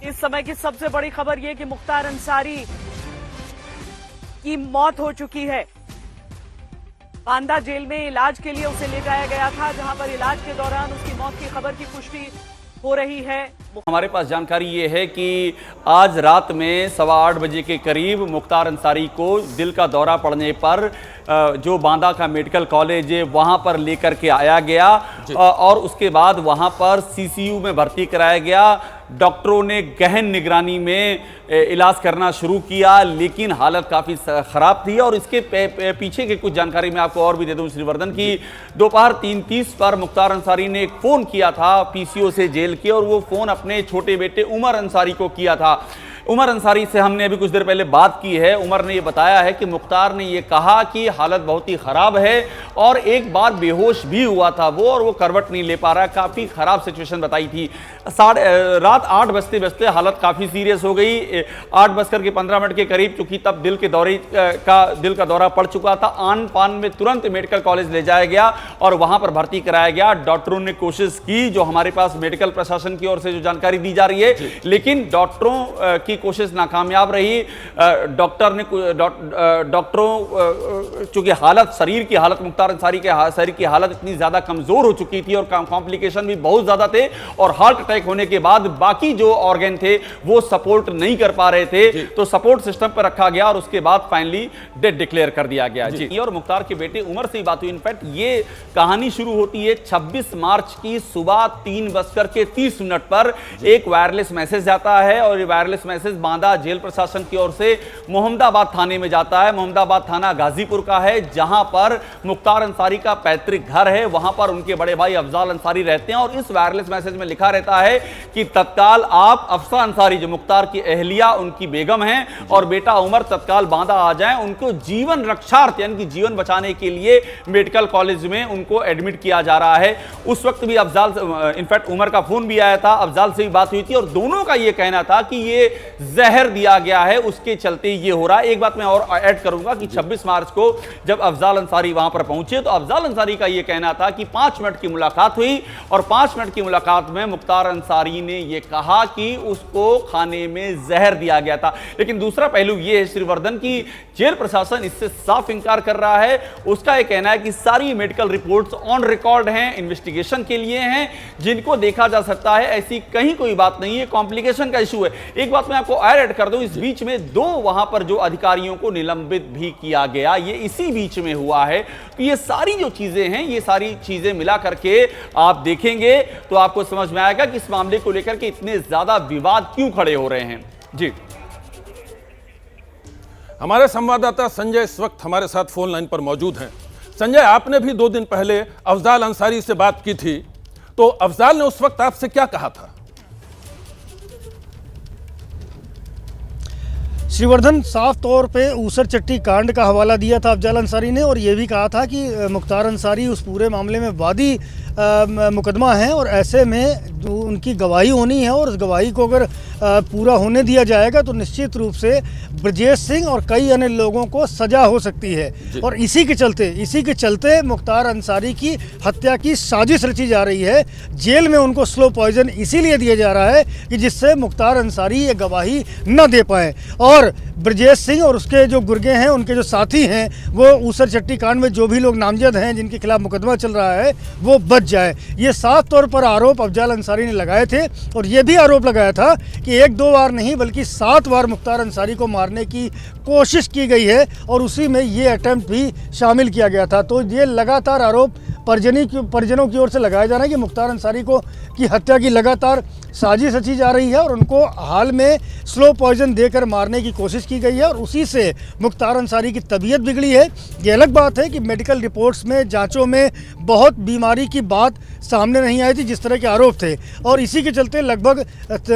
इस समय की सबसे बड़ी खबर यह कि मुख्तार अंसारी की मौत हो चुकी है। बांदा जेल में इलाज के लिए उसे ले जाया गया था, जहां पर इलाज के दौरान उसकी मौत की खबर की पुष्टि हो रही है। हमारे पास जानकारी ये है कि आज रात में 8:15 बजे के करीब मुख्तार अंसारी को दिल का दौरा पड़ने पर जो बांदा का मेडिकल कॉलेज है वहां पर लेकर के आया गया और उसके बाद वहां पर सीसीयू में भर्ती कराया गया। डॉक्टरों ने गहन निगरानी में इलाज करना शुरू किया, लेकिन हालत काफ़ी ख़राब थी। और इसके पीछे की कुछ जानकारी मैं आपको और भी दे दूं श्रीवर्धन की, दोपहर 3:30 पर मुख्तार अंसारी ने एक फ़ोन किया था पीसीओ से जेल के, और वो फ़ोन अपने छोटे बेटे उमर अंसारी को किया था। उमर अंसारी से हमने अभी कुछ देर पहले बात की है। उमर ने ये बताया है कि मुख्तार ने ये कहा कि हालत बहुत ही ख़राब है और एक बार बेहोश भी हुआ था वो, और वो करवट नहीं ले पा रहा, काफ़ी ख़राब सिचुएशन बताई थी। रात 8 बजते बजते हालत काफ़ी सीरियस हो गई। 8:15 के करीब, चूंकि तब दिल का दौरा पड़ चुका था, आन पान में तुरंत मेडिकल कॉलेज ले जाया गया और वहां पर भर्ती कराया गया। डॉक्टरों ने कोशिश की, जो हमारे पास मेडिकल प्रशासन की ओर से जो जानकारी दी जा रही है, लेकिन डॉक्टरों की कोशिश नाकामयाब रही। डॉक्टरों चूंकि शरीर की हालत मुख्तार अंसारी के शरीर की हालत इतनी ज्यादा कमजोर हो चुकी थी और कॉम्प्लिकेशन भी बहुत ज्यादा थे, और हार्ट अटैक होने के बाद बाकी जो ऑर्गन थे वो सपोर्ट नहीं कर पा रहे थे, तो सपोर्ट सिस्टम पर रखा गया और उसके बाद फाइनली डेथ डिक्लेयर कर दिया गया। जी, और मुख्तार के बेटे उमर से ही बात हुई। इनफैक्ट ये कहानी शुरू होती है 26 मार्च की सुबह 3:30 पर एक वायरलेस मैसेज जाता है, और ये वायरलेस मैसेज बांदा जेल प्रशासन की ओर से मोहम्मदाबाद थाने में जाता है। मोहम्मदाबाद थाना गाजीपुर का है, जहां पर मुख्तार अंसारी का पैतृक घर है, वहां पर उनके बड़े भाई अफजाल अंसारी रहते हैं। और इस वायरलेस मैसेज में लिखा रहता है कि तत्काल आप अफसा अंसारी, जो मुख्तार की अहलिया उनकी बेगम हैं, और बेटा उमर तत्काल बांदा आ जाएं, उनको जीवन रक्षार्थ यानी कि जीवन बचाने के लिए मेडिकल कॉलेज में उनको एडमिट किया जा रहा है। उस वक्त भी अफजाल, इनफैक्ट उमर का फोन भी आया था, अफजाल से भी बात हुई थी, और दोनों का यह कहना था कि ये जहर दिया गया है, उसके चलते ये हो रहा है। एक बात मैं और ऐड करूंगा कि 26 मार्च को जब अफजाल अंसारी वहां पर पहुंचे, तो अफजाल अंसारी का यह कहना था कि 5 मिनट की मुलाकात हुई, और 5 मिनट की मुलाकात में मुख्तार अंसारी ने यह कहा कि उसको खाने में जहर दिया गया था। लेकिन दूसरा पहलू यह है श्रीवर्धन की जेल प्रशासन इससे साफ इंकार कर रहा है। उसका यह कहना है कि सारी मेडिकल रिपोर्ट्स ऑन रिकॉर्ड हैं, इन्वेस्टिगेशन के लिए हैं, जिनको देखा जा सकता है, ऐसी कहीं कोई बात नहीं है, कॉम्प्लिकेशन का इशू है। एक बात मैं आपको ऐड कर दूं, इस बीच में 2 वहां पर जो अधिकारियों को निलंबित भी किया गया, ये इसी बीच में हुआ है। तो ये सारी जो चीजें हैं, ये सारी चीजें मिला करके आप देखेंगे तो आपको समझ में आएगा कि इस मामले को लेकर के इतने ज्यादा विवाद क्यों खड़े हो रहे हैं। जी, हमारे संवाददाता संजय इस वक्त हमारे साथ फोन लाइन पर मौजूद हैं। संजय, आपने भी 2 दिन पहले अफजाल अंसारी से बात की थी, तो अफजाल ने उस वक्त आपसे क्या कहा था? श्रीवर्धन, साफ तौर पे ऊसर चट्टी कांड का हवाला दिया था अफजाल अंसारी ने, और ये भी कहा था कि मुख्तार अंसारी उस पूरे मामले में वादी मुकदमा है, और ऐसे में उनकी गवाही होनी है, और उस गवाही को अगर पूरा होने दिया जाएगा तो निश्चित रूप से ब्रजेश सिंह और कई अन्य लोगों को सजा हो सकती है। और इसी के चलते मुख्तार अंसारी की हत्या की साजिश रची जा रही है। जेल में उनको स्लो पॉइजन इसीलिए दिया जा रहा है कि जिससे मुख्तार अंसारी ये गवाही न दे पाए, और ब्रजेश सिंह और उसके जो गुर्गे हैं, उनके जो साथी हैं, वो ऊसर चट्टी कांड में जो भी लोग नामजद हैं, जिनके खिलाफ मुकदमा चल रहा है, वो बच जाए। ये साफ तौर पर आरोप अफजाल अंसारी ने लगाए थे, और ये भी आरोप लगाया था कि 1-2 बार नहीं बल्कि 7 बार मुख्तार अंसारी को मारने की कोशिश की गई है, और उसी में ये अटेम्प्ट भी शामिल किया गया था। तो ये लगातार आरोप परिजनों की ओर से लगाया जा रहा है कि मुख्तार अंसारी की हत्या की लगातार साजिश रची जा रही है, और उनको हाल में स्लो पॉइजन देकर मारने की कोशिश की गई है, और उसी से मुख्तार अंसारी की तबीयत बिगड़ी है। ये अलग बात है कि मेडिकल रिपोर्ट्स में, जांचों में बहुत बीमारी की बात सामने नहीं आई थी, जिस तरह के आरोप थे, और इसी के चलते लगभग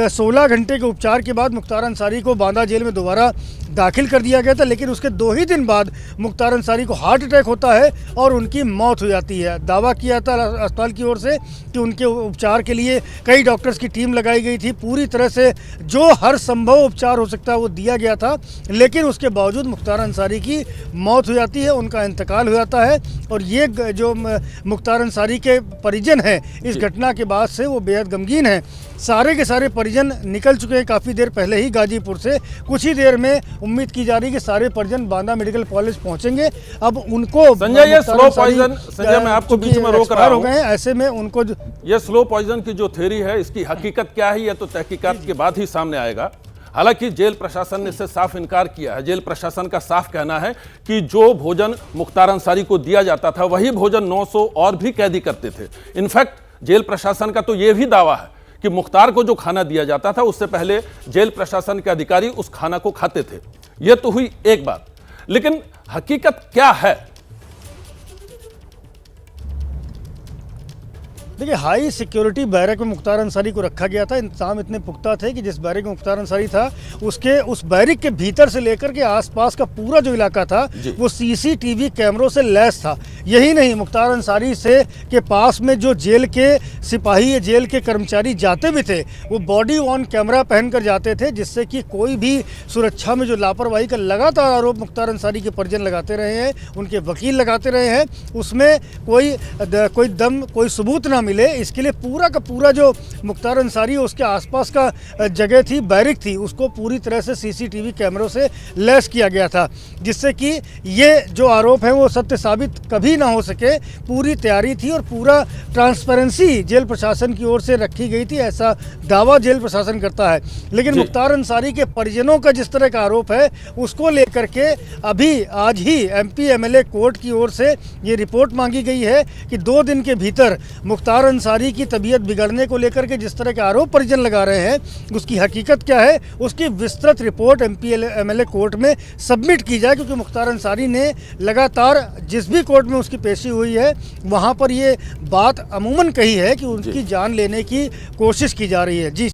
16 घंटे के उपचार के बाद मुख्तार अंसारी को बांदा जेल में दोबारा दाखिल कर दिया गया था, लेकिन उसके 2 ही दिन बाद मुख्तार अंसारी को हार्ट अटैक होता है और उनकी मौत हो जाती है। दावा किया था अस्पताल की ओर से कि उनके उपचार के लिए कई डॉक्टर्स की टीम लगाई गई थी, पूरी तरह से जो हर संभव उपचार हो सकता है वो दिया गया था, लेकिन उसके बावजूद मुख्तार अंसारी की मौत हो जाती है, उनका इंतकाल हो जाता है। और ये जो मुख्तार अंसारी के परिजन हैं, इस घटना के बाद से वो बेहद गमगीन हैं। सारे के सारे परिजन निकल चुके हैं काफ़ी देर पहले ही गाजीपुर से। कुछ ही देर में उम्मीद की जा रही है कि सारे परिजन बांदा मेडिकल कॉलेज पहुंचेंगे। अब उनको संजय, ये स्लो पॉइजन, संजय मैं आपको बीच में रोक रहा हूं, ऐसे में उनको ये स्लो पॉइजन की जो थ्योरी है, इसकी हकीकत क्या है ये तो तहकीकात के बाद ही सामने आएगा। हालांकि जेल प्रशासन ने इससे साफ इनकार किया है। जेल प्रशासन का साफ कहना है कि जो भोजन मुख्तार अंसारी को दिया जाता था वही भोजन 900 और भी कैदी करते थे। इनफैक्ट जेल प्रशासन का तो ये भी दावा है कि मुख्तार को जो खाना दिया जाता था उससे पहले जेल प्रशासन के अधिकारी उस खाना को खाते थे। यह तो हुई एक बात, लेकिन हकीकत क्या है? देखिए, हाई सिक्योरिटी बैरक में मुख्तार अंसारी को रखा गया था। इंतजाम इतने पुख्ता थे कि जिस बैरक में मुख्तार अंसारी था उसके उस बैरक के भीतर से लेकर के आसपास का पूरा जो इलाका था वो सीसीटीवी कैमरों से लैस था। यही नहीं, मुख्तार अंसारी से के पास में जो जेल के सिपाही, जेल के कर्मचारी जाते भी थे वो बॉडी ऑन कैमरा पहन कर जाते थे, जिससे कि कोई भी सुरक्षा में जो लापरवाही का लगातार आरोप मुख्तार अंसारी के परिजन लगाते रहे हैं, उनके वकील लगाते रहे हैं, उसमें कोई सबूत ना मिले, इसके लिए पूरा का पूरा जो मुख्तार अंसारी उसके आसपास का जगह थी, बैरिक थी, उसको पूरी तरह से सीसीटीवी कैमरों से लैस किया गया था, जिससे कि ये जो आरोप है वो सत्य साबित कभी ना हो सके। पूरी तैयारी थी और पूरा ट्रांसपेरेंसी जेल प्रशासन की ओर से रखी गई थी, ऐसा दावा जेल प्रशासन करता है। लेकिन मुख्तार अंसारी के परिजनों का जिस तरह का आरोप है उसको लेकर के अभी आज ही एमपी एमएलए कोर्ट की ओर से ये रिपोर्ट मांगी गई है कि 2 दिन के भीतर मुख्तार अंसारी की तबीयत बिगड़ने को लेकर के जिस तरह के आरोप परिजन लगा रहे हैं उसकी हकीकत क्या है, उसकी विस्तृत रिपोर्ट एमपी एमएलए कोर्ट में सबमिट की जाए, क्योंकि मुख्तार अंसारी ने लगातार जिस भी कोर्ट में उसकी पेशी हुई है वहां पर ये बात अमूमन कही है कि उनकी जान लेने की कोशिश की जा रही है। जी।